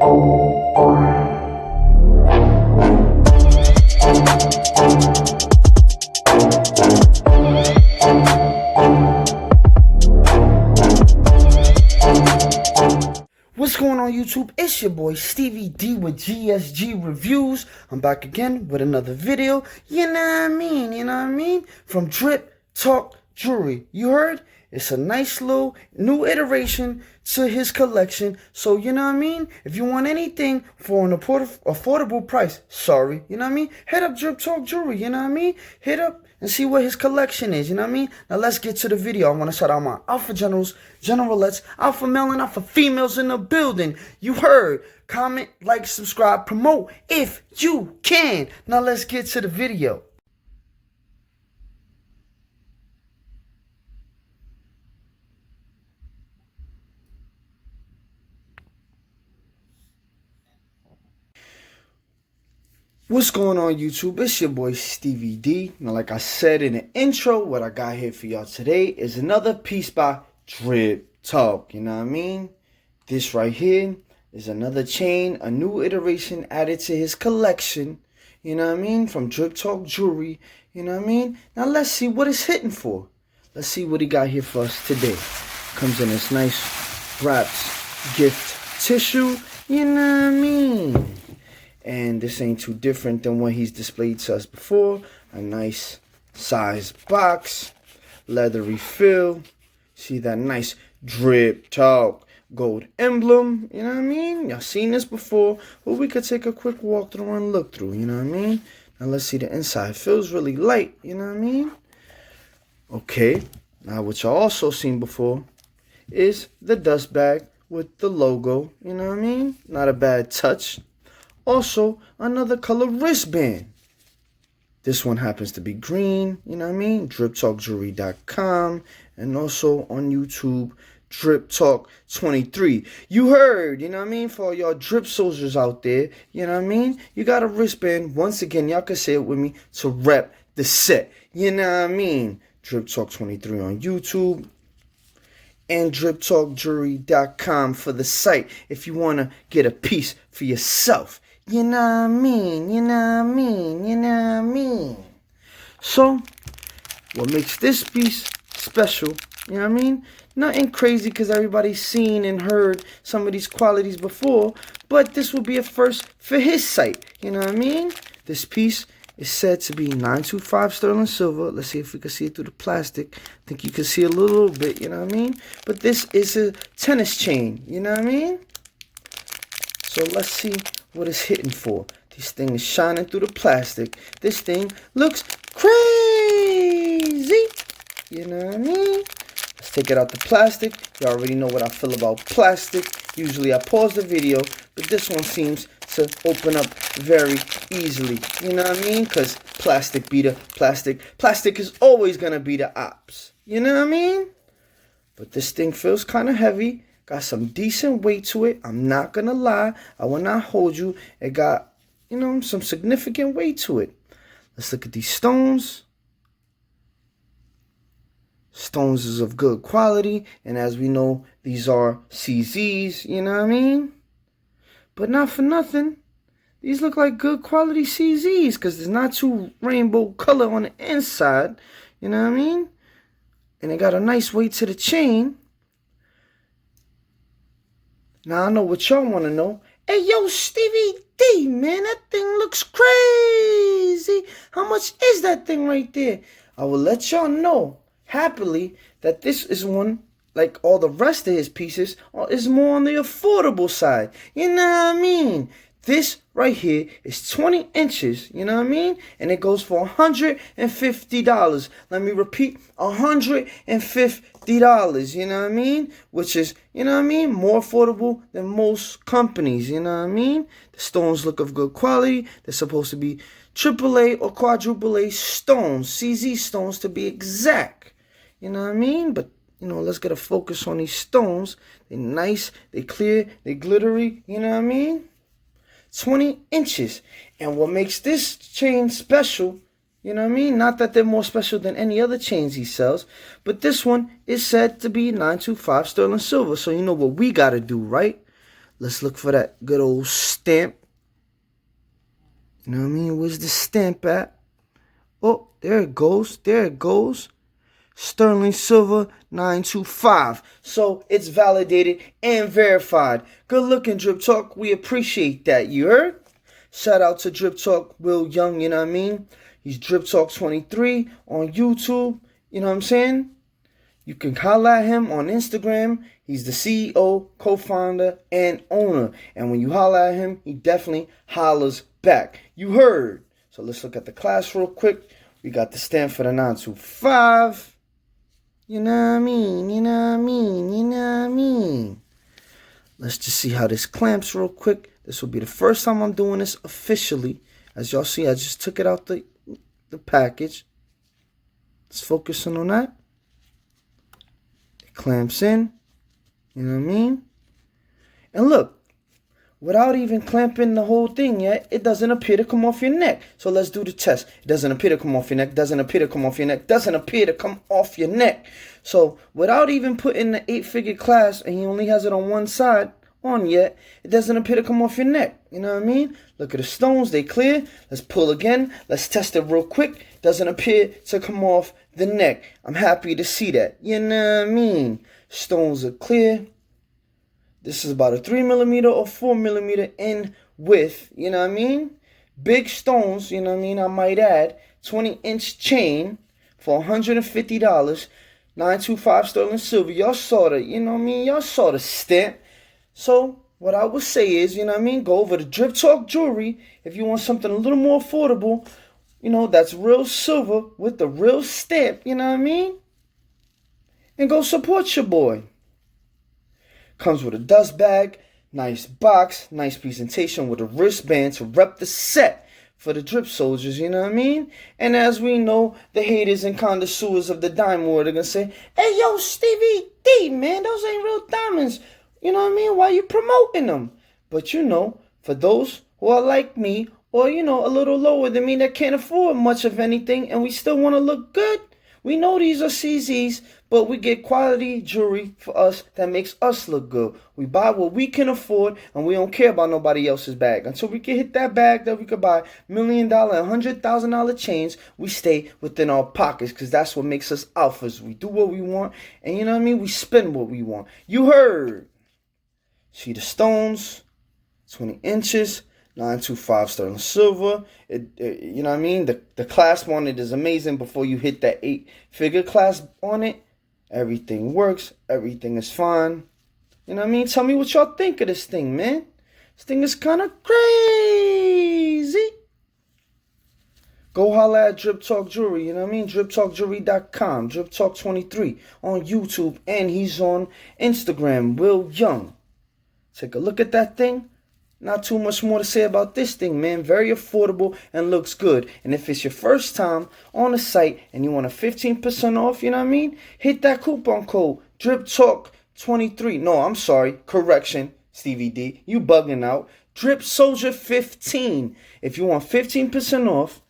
What's going on YouTube? It's your boy Stevie D with GSG Reviews. I'm back again with another video. You know what I mean? From Drip Talk Jewelry. You heard? It's a nice little new iteration to his collection. So, you know what I mean? If you want anything for an affordable price, head up Drip Talk Jewelry, you know what I mean? Hit up and see what his collection is, you know what I mean? Now let's get to the video. I want to shout out my Alpha Generals, Generalettes, Alpha Male and Alpha Females in the building. You heard. Comment, like, subscribe, promote if you can. Now let's get to the video. What's going on YouTube? It's your boy Stevie D. Now like I said in the intro, what I got here for y'all today is another piece by Drip Talk. You know what I mean? This right here is another chain, a new iteration added to his collection. You know what I mean? From Drip Talk Jewelry. You know what I mean? Now let's see what it's hitting for. Let's see what he got here for us today. Comes in this nice wrapped gift tissue. You know what I mean? And this ain't too different than what he's displayed to us before. A nice size box, leathery feel. See that nice Drip Talk gold emblem. You know what I mean? Y'all seen this before, but we could take a quick walk through and look through. You know what I mean? Now let's see the inside. Feels really light. You know what I mean? Okay. Now what y'all also seen before is the dust bag with the logo. You know what I mean? Not a bad touch. Also, another color wristband. This one happens to be green, you know what I mean? DripTalkJewelry.com. And also on YouTube, Drip Talk 23. You heard, you know what I mean? For all y'all drip soldiers out there, you know what I mean? You got a wristband. Once again, y'all can say it with me, to rep the set. You know what I mean? Drip Talk 23 on YouTube. And DripTalkJewelry.com for the site if you want to get a piece for yourself. You know what I mean? You know what I mean? You know what I mean? So, what makes this piece special, you know what I mean? Nothing crazy because everybody's seen and heard some of these qualities before, but this will be a first for his site, you know what I mean? This piece is said to be 925 sterling silver. Let's see if we can see it through the plastic. I think you can see a little bit, you know what I mean? But this is a tennis chain, you know what I mean? So let's see what it's hitting for. This thing is shining through the plastic. This thing looks crazy. You know what I mean? Let's take it out the plastic. You already know what I feel about plastic. Usually I pause the video, but this one seems to open up very easily. You know what I mean? Because plastic be the plastic. Plastic is always going to be the ops. You know what I mean? But this thing feels kind of heavy. Got some decent weight to it. I'm not going to lie. I will not hold you. It got, you know, some significant weight to it. Let's look at these stones. Stones is of good quality. And as we know, these are CZs. You know what I mean? But not for nothing. These look like good quality CZs because there's not too rainbow color on the inside. You know what I mean? And it got a nice weight to the chain. Now I know what y'all want to know. Hey, yo, Stevie D, man, that thing looks crazy. How much is that thing right there? I will let y'all know, happily, that this is one, like all the rest of his pieces, is more on the affordable side. You know what I mean? This right here is 20 inches, you know what I mean? And it goes for $150. Let me repeat, $150, you know what I mean? Which is, you know what I mean, more affordable than most companies, you know what I mean? The stones look of good quality. They're supposed to be AAA or quadruple A stones, CZ stones to be exact, you know what I mean? But, you know, let's get a focus on these stones. They're nice, they're clear, they're glittery, you know what I mean? 20 inches. And what makes this chain special, you know what I mean? Not that they're more special than any other chains he sells, but this one is said to be 925 sterling silver. So you know what we got to do, right? Let's look for that good old stamp. You know what I mean? Where's the stamp at? Oh, there it goes. There it goes. Sterling Silver 925. So it's validated and verified. Good looking, Drip Talk. We appreciate that. You heard? Shout out to Drip Talk Will Young, you know what I mean? He's Drip Talk 23 on YouTube. You know what I'm saying? You can holler at him on Instagram. He's the CEO, co-founder, and owner. And when you holler at him, he definitely hollers back. You heard. So let's look at the class real quick. We got the stamp for the 925. You know what I mean? You know what I mean? You know what I mean? Let's just see how this clamps real quick. This will be the first time I'm doing this officially. As y'all see, I just took it out the package. Let's focus on that. It clamps in. You know what I mean? And look, without even clamping the whole thing yet, it doesn't appear to come off your neck. So let's do the test. It doesn't appear to come off your neck. Doesn't appear to come off your neck. Doesn't appear to come off your neck. So without even putting the 8-figure class, and he only has it on one side on yet, it doesn't appear to come off your neck. You know what I mean? Look at the stones. They clear. Let's pull again. Let's test it real quick. Doesn't appear to come off the neck. I'm happy to see that. You know what I mean? Stones are clear. This is about a 3mm or 4mm in width, you know what I mean? Big stones, you know what I mean? I might add 20-inch chain for $150, 925 sterling silver. Y'all saw the, you know what I mean? Y'all saw the stamp. So what I would say is, you know what I mean? Go over to Drip Talk Jewelry if you want something a little more affordable. You know, that's real silver with the real stamp, you know what I mean? And go support your boy. Comes with a dust bag, nice box, nice presentation with a wristband to rep the set for the drip soldiers, you know what I mean? And as we know, the haters and connoisseurs of the diamond world are going to say, hey, yo, Stevie D, man, those ain't real diamonds. You know what I mean? Why you promoting them? But you know, for those who are like me or, you know, a little lower than me that can't afford much of anything and we still want to look good, we know these are CZs, but we get quality jewelry for us that makes us look good. We buy what we can afford, and we don't care about nobody else's bag. Until we can hit that bag that we could buy $1 million and $100,000 chains, we stay within our pockets because that's what makes us alphas. We do what we want, and you know what I mean? We spend what we want. You heard. See the stones, 20 inches. 925 sterling silver. You know what I mean? The clasp on it is amazing before you hit that 8-figure clasp on it. Everything works. Everything is fine. You know what I mean? Tell me what y'all think of this thing, man. This thing is kind of crazy. Go holla at Drip Talk Jewelry, you know what I mean? DripTalkJewelry.com, Drip Talk 23 on YouTube, and he's on Instagram, Will Young. Take a look at that thing. Not too much more to say about this thing, man. Very affordable and looks good. And if it's your first time on the site and you want a 15% off, you know what I mean? Hit that coupon code, DripTalk23. No, I'm sorry. Correction, Stevie D. You bugging out. Drip Soldier 15. If you want 15% off,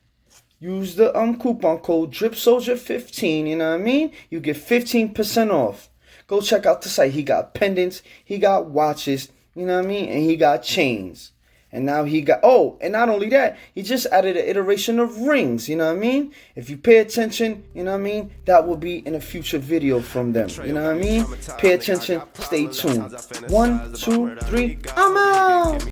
use the coupon code Drip Soldier 15. You know what I mean? You get 15% off. Go check out the site. He got pendants. He got watches. You know what I mean? And he got chains. And now he got... Oh, and not only that, he just added an iteration of rings. You know what I mean? If you pay attention, you know what I mean? That will be in a future video from them. You know what I mean? Pay attention. Stay tuned. 1, 2, 3. I'm out!